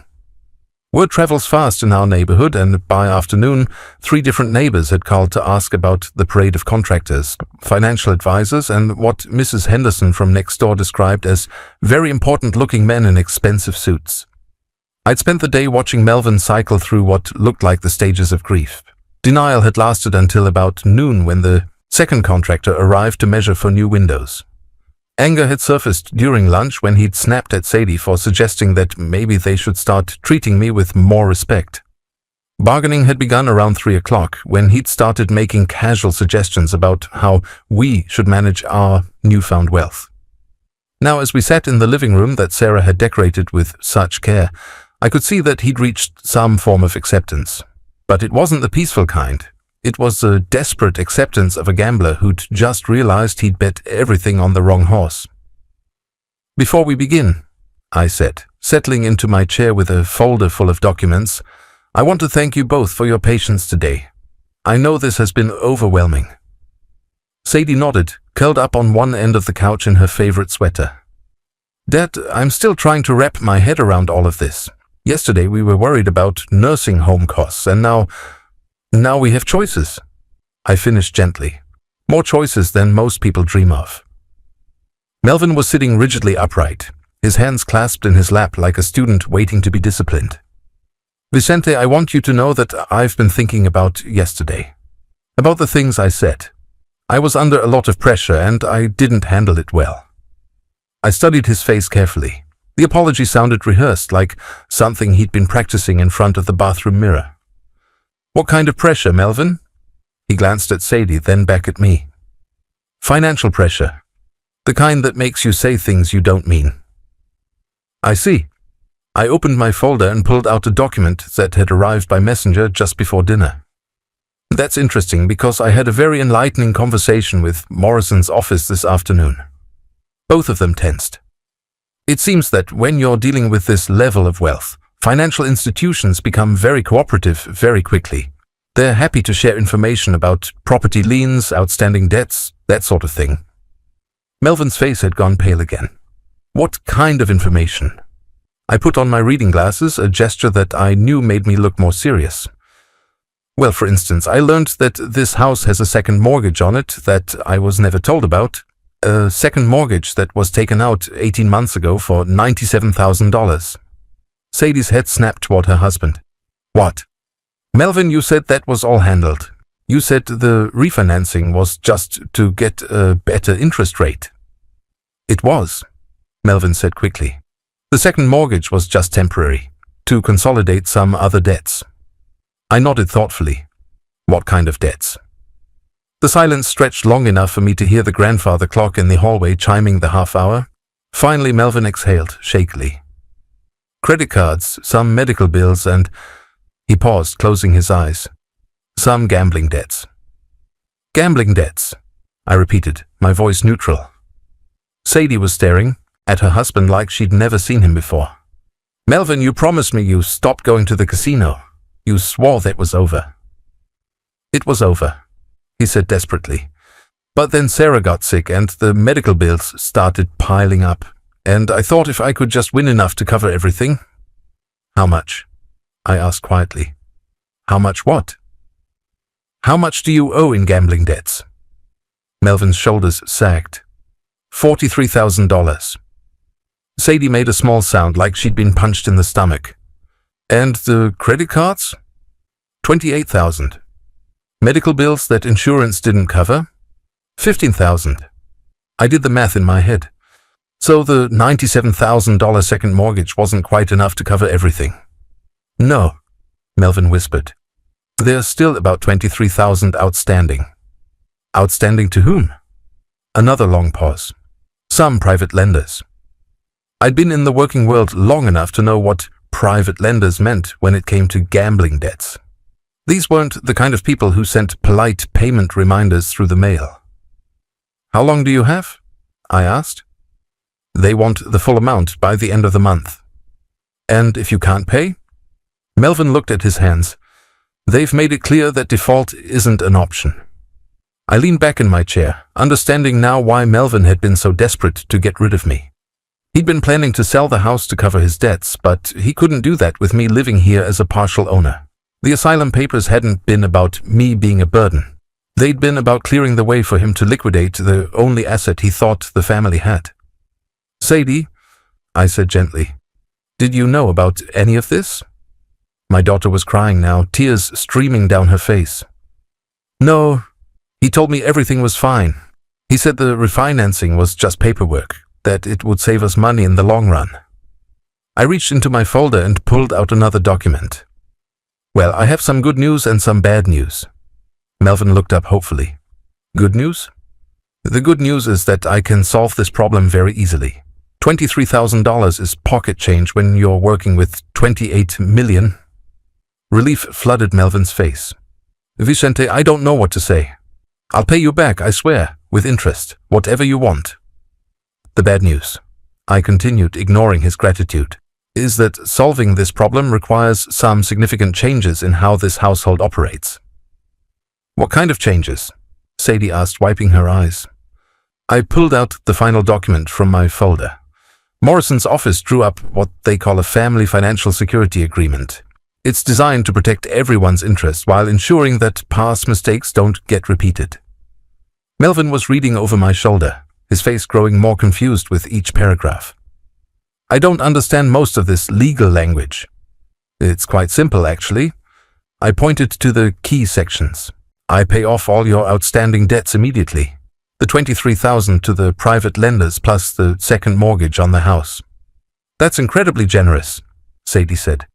Word travels fast in our neighborhood, and by afternoon, 3 different neighbors had called to ask about the parade of contractors, financial advisors, and what Mrs. Henderson from next door described as very important-looking men in expensive suits. I'd spent the day watching Melvin cycle through what looked like the stages of grief. Denial had lasted until about noon when the second contractor arrived to measure for new windows. Anger had surfaced during lunch when he'd snapped at Sadie for suggesting that maybe they should start treating me with more respect. Bargaining had begun around 3 o'clock when he'd started making casual suggestions about how we should manage our newfound wealth. Now, as we sat in the living room that Sarah had decorated with such care, I could see that he'd reached some form of acceptance. But it wasn't the peaceful kind. It was a desperate acceptance of a gambler who'd just realized he'd bet everything on the wrong horse. Before we begin, I said, settling into my chair with a folder full of documents, I want to thank you both for your patience today. I know this has been overwhelming. Sadie nodded, curled up on one end of the couch in her favorite sweater. Dad, I'm still trying to wrap my head around all of this. Yesterday we were worried about nursing home costs, and now we have choices. I finished gently. More choices than most people dream of. Melvin was sitting rigidly upright, his hands clasped in his lap like a student waiting to be disciplined. Vicente, I want you to know that I've been thinking about yesterday. About the things I said. I was under a lot of pressure and I didn't handle it well. I studied his face carefully. The apology sounded rehearsed, like something he'd been practicing in front of the bathroom mirror. What kind of pressure, Melvin? He glanced at Sadie, then back at me. Financial pressure. The kind that makes you say things you don't mean. I see. I opened my folder and pulled out a document that had arrived by messenger just before dinner. That's interesting because I had a very enlightening conversation with Morrison's office this afternoon. Both of them tensed. It seems that when you're dealing with this level of wealth, financial institutions become very cooperative very quickly. They're happy to share information about property liens, outstanding debts, that sort of thing. Melvin's face had gone pale again. What kind of information? I put on my reading glasses, a gesture that I knew made me look more serious. Well, for instance, I learned that this house has a second mortgage on it that I was never told about. A second mortgage that was taken out 18 months ago for $97,000. Sadie's head snapped toward her husband. What? Melvin, you said that was all handled. You said the refinancing was just to get a better interest rate. It was, Melvin said quickly. The second mortgage was just temporary, to consolidate some other debts. I nodded thoughtfully. What kind of debts? The silence stretched long enough for me to hear the grandfather clock in the hallway chiming the half hour. Finally, Melvin exhaled, shakily. Credit cards, some medical bills, and... He paused, closing his eyes. Some gambling debts. Gambling debts, I repeated, my voice neutral. Sadie was staring at her husband like she'd never seen him before. Melvin, you promised me you stopped going to the casino. You swore that was over. It was over, he said desperately. But then Sarah got sick and the medical bills started piling up. And I thought if I could just win enough to cover everything. How much? I asked quietly. How much what? How much do you owe in gambling debts? Melvin's shoulders sagged. $43,000. Sadie made a small sound like she'd been punched in the stomach. And the credit cards? 28,000. Medical bills that insurance didn't cover? 15,000. I did the math in my head. So the $97,000 second mortgage wasn't quite enough to cover everything. No, Melvin whispered. There's still about 23,000 outstanding. Outstanding to whom? Another long pause. Some private lenders. I'd been in the working world long enough to know what private lenders meant when it came to gambling debts. These weren't the kind of people who sent polite payment reminders through the mail. How long do you have? I asked. They want the full amount by the end of the month. And if you can't pay? Melvin looked at his hands. They've made it clear that default isn't an option. I leaned back in my chair, understanding now why Melvin had been so desperate to get rid of me. He'd been planning to sell the house to cover his debts, but he couldn't do that with me living here as a partial owner. The asylum papers hadn't been about me being a burden. They'd been about clearing the way for him to liquidate the only asset he thought the family had. Sadie, I said gently, did you know about any of this? My daughter was crying now, tears streaming down her face. No, he told me everything was fine. He said the refinancing was just paperwork, that it would save us money in the long run. I reached into my folder and pulled out another document. Well, I have some good news and some bad news. Melvin looked up hopefully. Good news? The good news is that I can solve this problem very easily. $23,000 is pocket change when you're working with 28 million. Relief flooded Melvin's face. Vicente, I don't know what to say. I'll pay you back, I swear, with interest, whatever you want. The bad news, I continued, ignoring his gratitude, is that solving this problem requires some significant changes in how this household operates. What kind of changes? Sadie asked, wiping her eyes. I pulled out the final document from my folder. Morrison's office drew up what they call a family financial security agreement. It's designed to protect everyone's interest while ensuring that past mistakes don't get repeated. Melvin was reading over my shoulder, his face growing more confused with each paragraph. I don't understand most of this legal language. It's quite simple, actually. I pointed to the key sections. I pay off all your outstanding debts immediately. The $23,000 to the private lenders plus the second mortgage on the house. That's incredibly generous, Sadie said.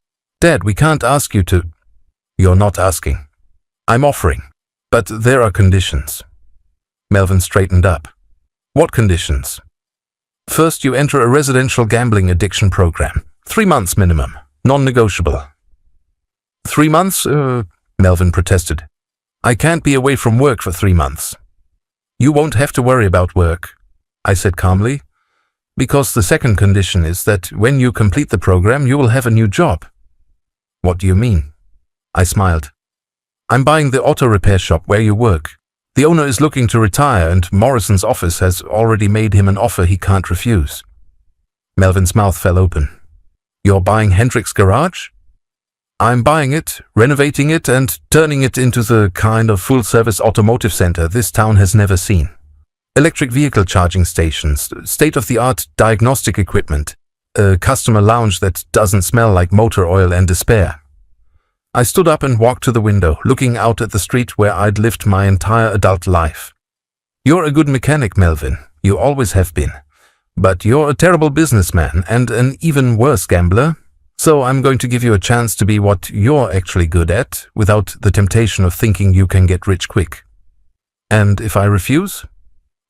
Dad, we can't ask you to... You're not asking. I'm offering. But there are conditions. Melvin straightened up. What conditions? First, you enter a residential gambling addiction program. 3 months minimum. Non-negotiable. 3 months? Melvin protested. I can't be away from work for 3 months. You won't have to worry about work, I said calmly, because the second condition is that when you complete the program, you will have a new job. What do you mean? I smiled. I'm buying the auto repair shop where you work. The owner is looking to retire and Morrison's office has already made him an offer he can't refuse. Melvin's mouth fell open. You're buying Hendrick's garage? I'm buying it, renovating it, and turning it into the kind of full-service automotive center this town has never seen. Electric vehicle charging stations, state-of-the-art diagnostic equipment, a customer lounge that doesn't smell like motor oil and despair. I stood up and walked to the window, looking out at the street where I'd lived my entire adult life. You're a good mechanic, Melvin. You always have been. But you're a terrible businessman and an even worse gambler. So I'm going to give you a chance to be what you're actually good at, without the temptation of thinking you can get rich quick. And if I refuse?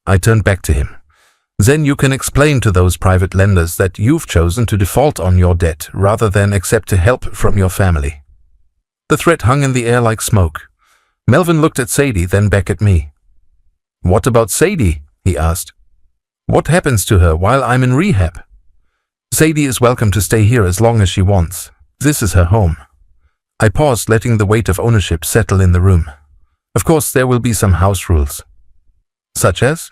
I turned back to him. Then you can explain to those private lenders that you've chosen to default on your debt rather than accept help from your family. The threat hung in the air like smoke. Melvin looked at Sadie, then back at me. What about Sadie? He asked. What happens to her while I'm in rehab? Sadie is welcome to stay here as long as she wants. This is her home. I paused, letting the weight of ownership settle in the room. Of course, there will be some house rules. Such as?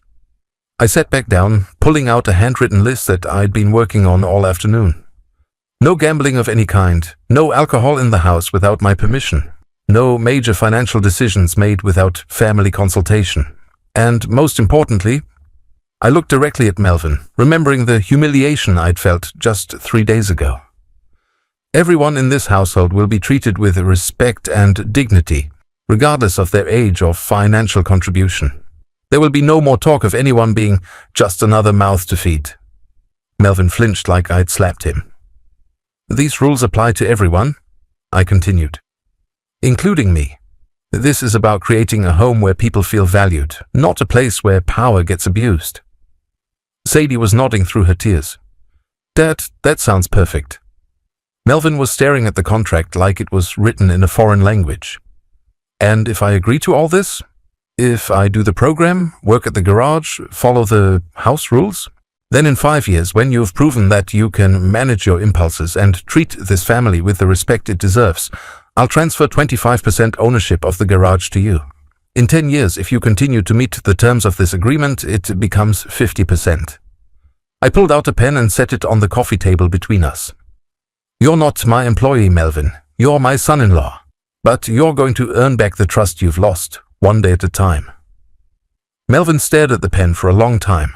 I sat back down, pulling out a handwritten list that I'd been working on all afternoon. No gambling of any kind, no alcohol in the house without my permission, no major financial decisions made without family consultation, and most importantly, I looked directly at Melvin, remembering the humiliation I'd felt just 3 days ago. Everyone in this household will be treated with respect and dignity, regardless of their age or financial contribution. There will be no more talk of anyone being just another mouth to feed. Melvin flinched like I'd slapped him. These rules apply to everyone, I continued, including me. This is about creating a home where people feel valued, not a place where power gets abused. Sadie was nodding through her tears. Dad, that sounds perfect. Melvin was staring at the contract like it was written in a foreign language. And if I agree to all this? If I do the program, work at the garage, follow the house rules? Then in 5 years, when you have proven that you can manage your impulses and treat this family with the respect it deserves, I'll transfer 25% ownership of the garage to you. In 10 years, if you continue to meet the terms of this agreement, it becomes 50%. I pulled out a pen and set it on the coffee table between us. You're not my employee, Melvin. You're my son-in-law. But you're going to earn back the trust you've lost, one day at a time. Melvin stared at the pen for a long time.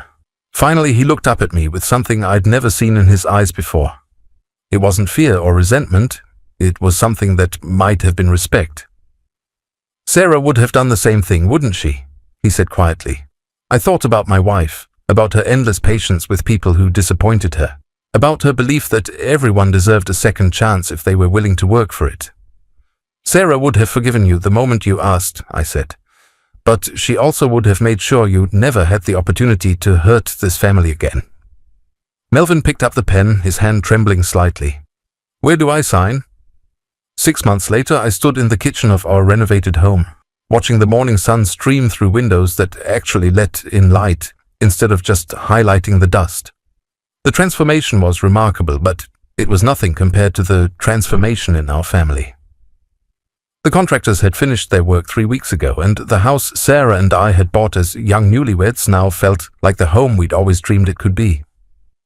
Finally, he looked up at me with something I'd never seen in his eyes before. It wasn't fear or resentment. It was something that might have been respect. Sarah would have done the same thing, wouldn't she? He said quietly. I thought about my wife, about her endless patience with people who disappointed her, about her belief that everyone deserved a second chance if they were willing to work for it. Sarah would have forgiven you the moment you asked, I said. But she also would have made sure you never had the opportunity to hurt this family again. Melvin picked up the pen, his hand trembling slightly. Where do I sign? 6 months later, I stood in the kitchen of our renovated home, watching the morning sun stream through windows that actually let in light, instead of just highlighting the dust. The transformation was remarkable, but it was nothing compared to the transformation in our family. The contractors had finished their work 3 weeks ago, and the house Sarah and I had bought as young newlyweds now felt like the home we'd always dreamed it could be.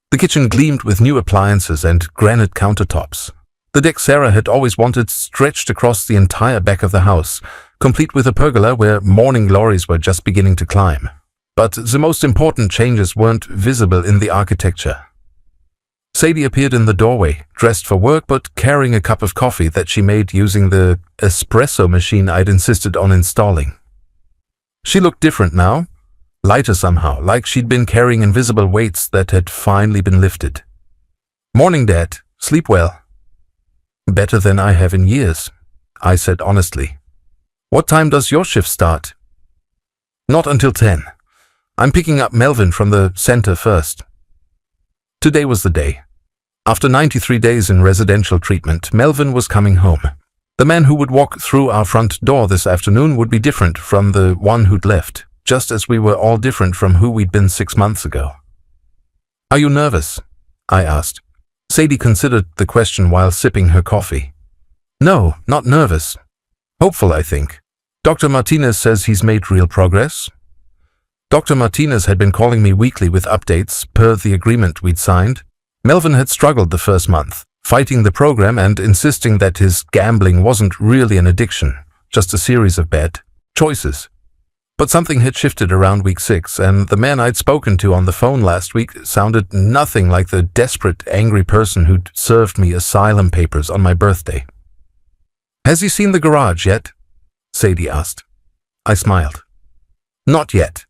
The kitchen gleamed with new appliances and granite countertops. The deck Sarah had always wanted stretched across the entire back of the house, complete with a pergola where morning glories were just beginning to climb. But the most important changes weren't visible in the architecture. Sadie appeared in the doorway, dressed for work but carrying a cup of coffee that she made using the espresso machine I'd insisted on installing. She looked different now, lighter somehow, like she'd been carrying invisible weights that had finally been lifted. Morning, Dad. Sleep well. Better than I have in years, I said honestly. What time does your shift start? Not until 10. I'm picking up Melvin from the center first. Today was the day. After 93 days in residential treatment, Melvin was coming home. The man who would walk through our front door this afternoon would be different from the one who'd left, just as we were all different from who we'd been 6 months ago. Are you nervous? I asked. Sadie considered the question while sipping her coffee. No, not nervous. Hopeful, I think. Dr. Martinez says he's made real progress. Dr. Martinez had been calling me weekly with updates per the agreement we'd signed. Melvin had struggled the first month, fighting the program and insisting that his gambling wasn't really an addiction, just a series of bad choices. But something had shifted around week 6, and the man I'd spoken to on the phone last week sounded nothing like the desperate, angry person who'd served me asylum papers on my birthday. Has he seen the garage yet? Sadie asked. I smiled. Not yet.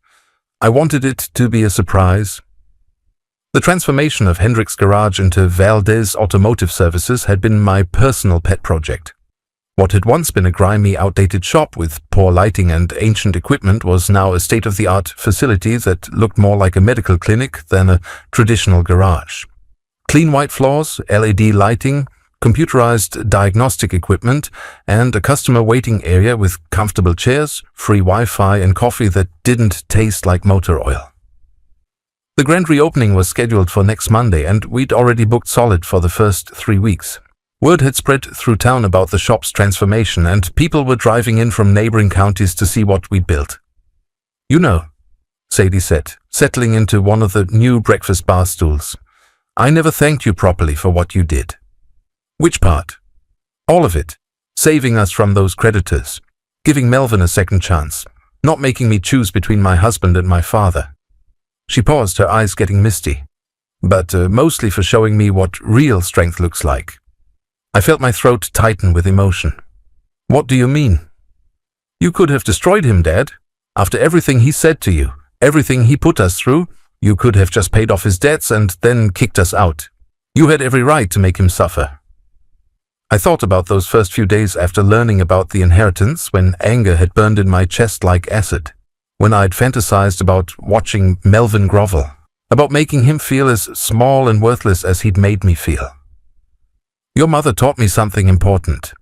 I wanted it to be a surprise. The transformation of Hendrick's garage into Valdez Automotive Services had been my personal pet project. What had once been a grimy, outdated shop with poor lighting and ancient equipment was now a state-of-the-art facility that looked more like a medical clinic than a traditional garage. Clean white floors, LED lighting, computerized diagnostic equipment, and a customer waiting area with comfortable chairs, free Wi-Fi, and coffee that didn't taste like motor oil. The grand reopening was scheduled for next Monday, and we'd already booked solid for the first 3 weeks. Word had spread through town about the shop's transformation, and people were driving in from neighboring counties to see what we'd built. You know, Sadie said, settling into one of the new breakfast bar stools, I never thanked you properly for what you did. Which part? All of it. Saving us from those creditors, giving Melvin a second chance, not making me choose between my husband and my father. She paused, her eyes getting misty, but mostly for showing me what real strength looks like. I felt my throat tighten with emotion. What do you mean? You could have destroyed him, Dad. After everything he said to you, everything he put us through, you could have just paid off his debts and then kicked us out. You had every right to make him suffer. I thought about those first few days after learning about the inheritance, when anger had burned in my chest like acid, when I'd fantasized about watching Melvin grovel, about making him feel as small and worthless as he'd made me feel. Your mother taught me something important,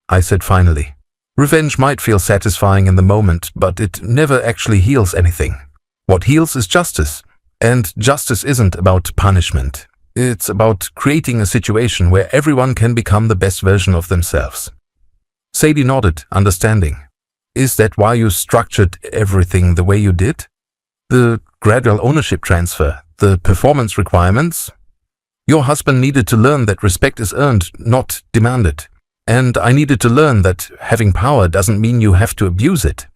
I said finally. Revenge might feel satisfying in the moment, but it never actually heals anything. What heals is justice, and justice isn't about punishment. It's about creating a situation where everyone can become the best version of themselves. Sadie nodded, understanding. Is that why you structured everything the way you did? The gradual ownership transfer, the performance requirements? Your husband needed to learn that respect is earned, not demanded. And I needed to learn that having power doesn't mean you have to abuse it.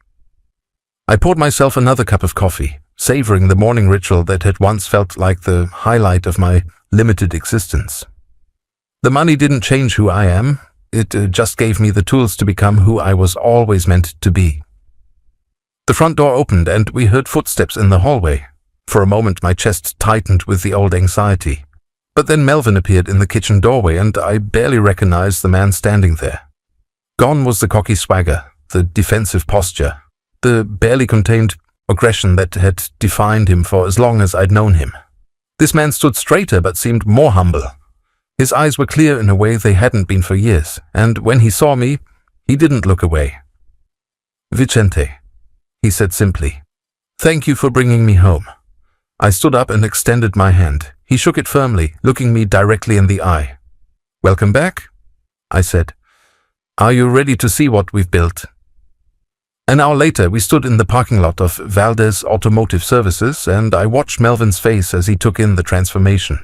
I poured myself another cup of coffee, savoring the morning ritual that had once felt like the highlight of my limited existence. The money didn't change who I am. It just gave me the tools to become who I was always meant to be. The front door opened and we heard footsteps in the hallway. For a moment my chest tightened with the old anxiety. But then Melvin appeared in the kitchen doorway and I barely recognized the man standing there. Gone was the cocky swagger, the defensive posture, the barely contained aggression that had defined him for as long as I'd known him. This man stood straighter but seemed more humble. His eyes were clear in a way they hadn't been for years, and when he saw me, he didn't look away. Vicente, he said simply, thank you for bringing me home. I stood up and extended my hand. He shook it firmly, looking me directly in the eye. Welcome back, I said. Are you ready to see what we've built? An hour later, we stood in the parking lot of Valdez Automotive Services, and I watched Melvin's face as he took in the transformation.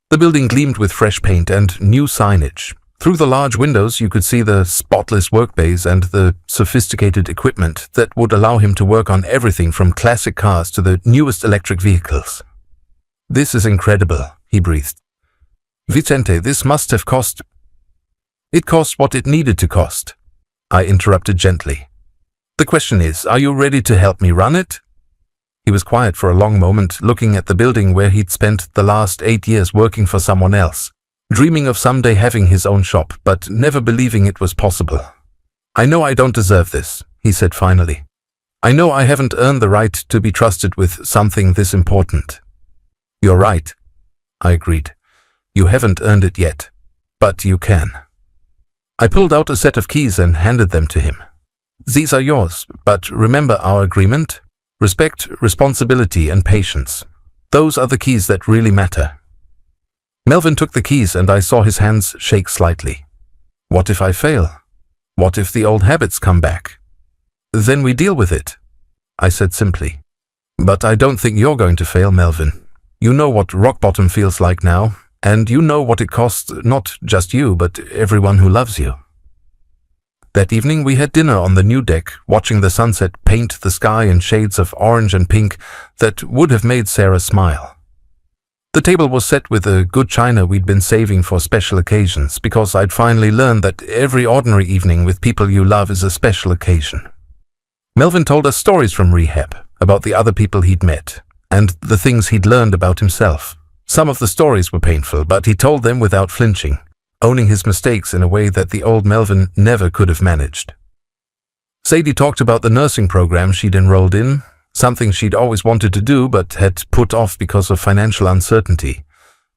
The building gleamed with fresh paint and new signage. Through the large windows, you could see the spotless work bays and the sophisticated equipment that would allow him to work on everything from classic cars to the newest electric vehicles. This is incredible, he breathed. Vicente, this must have cost... It cost what it needed to cost, I interrupted gently. The question is, are you ready to help me run it? He was quiet for a long moment, looking at the building where he'd spent the last 8 years working for someone else, dreaming of someday having his own shop, but never believing it was possible. I know I don't deserve this, he said finally. I know I haven't earned the right to be trusted with something this important. You're right, I agreed. You haven't earned it yet, but you can. I pulled out a set of keys and handed them to him. These are yours, but remember our agreement? Respect, responsibility, and patience. Those are the keys that really matter. Melvin took the keys and I saw his hands shake slightly. What if I fail? What if the old habits come back? Then we deal with it, I said simply. But I don't think you're going to fail, Melvin. You know what rock bottom feels like now, and you know what it costs not just you, but everyone who loves you. That evening we had dinner on the new deck, watching the sunset paint the sky in shades of orange and pink that would have made Sarah smile. The table was set with the good china we'd been saving for special occasions, because I'd finally learned that every ordinary evening with people you love is a special occasion. Melvin told us stories from rehab, about the other people he'd met, and the things he'd learned about himself. Some of the stories were painful, but he told them without flinching, owning his mistakes in a way that the old Melvin never could have managed. Sadie talked about the nursing program she'd enrolled in, something she'd always wanted to do but had put off because of financial uncertainty.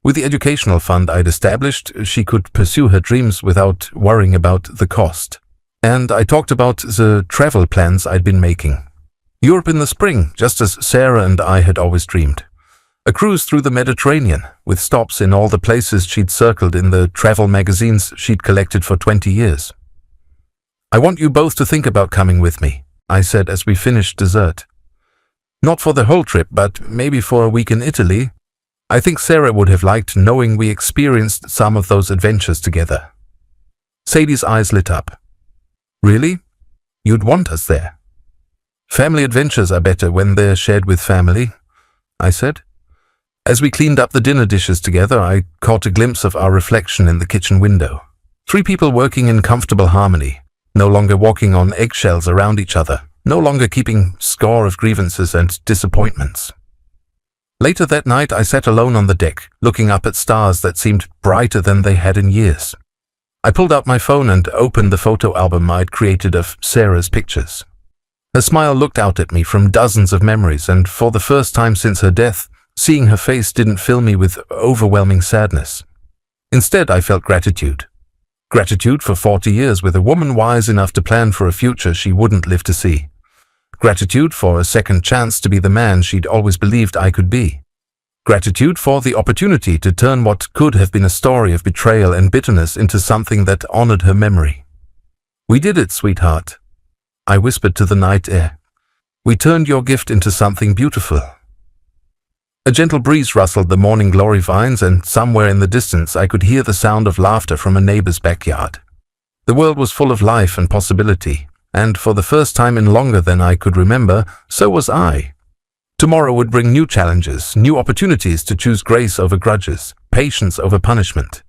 With the educational fund I'd established, she could pursue her dreams without worrying about the cost. And I talked about the travel plans I'd been making. Europe in the spring, just as Sarah and I had always dreamed. A cruise through the Mediterranean, with stops in all the places she'd circled in the travel magazines she'd collected for 20 years. I want you both to think about coming with me, I said as we finished dessert. Not for the whole trip, but maybe for a week in Italy. I think Sarah would have liked knowing we experienced some of those adventures together. Sadie's eyes lit up. Really? You'd want us there? Family adventures are better when they're shared with family, I said. As we cleaned up the dinner dishes together, I caught a glimpse of our reflection in the kitchen window. Three people working in comfortable harmony, no longer walking on eggshells around each other, no longer keeping score of grievances and disappointments. Later that night, I sat alone on the deck, looking up at stars that seemed brighter than they had in years. I pulled out my phone and opened the photo album I'd created of Sarah's pictures. Her smile looked out at me from dozens of memories, and for the first time since her death, seeing her face didn't fill me with overwhelming sadness. Instead, I felt gratitude. Gratitude for 40 years with a woman wise enough to plan for a future she wouldn't live to see. Gratitude for a second chance to be the man she'd always believed I could be. Gratitude for the opportunity to turn what could have been a story of betrayal and bitterness into something that honored her memory. "We did it, sweetheart," I whispered to the night air. "We turned your gift into something beautiful." A gentle breeze rustled the morning glory vines, and somewhere in the distance I could hear the sound of laughter from a neighbor's backyard. The world was full of life and possibility, and for the first time in longer than I could remember, so was I. Tomorrow would bring new challenges, new opportunities to choose grace over grudges, patience over punishment.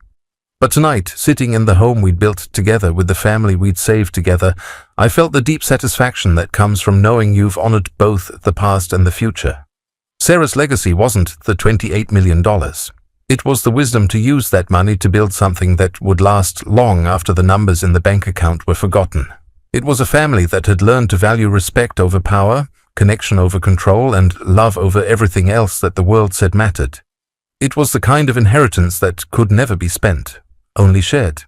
But tonight, sitting in the home we'd built together with the family we'd saved together, I felt the deep satisfaction that comes from knowing you've honored both the past and the future. Sarah's legacy wasn't the $28 million. It was the wisdom to use that money to build something that would last long after the numbers in the bank account were forgotten. It was a family that had learned to value respect over power, connection over control, and love over everything else that the world said mattered. It was the kind of inheritance that could never be spent, only shared.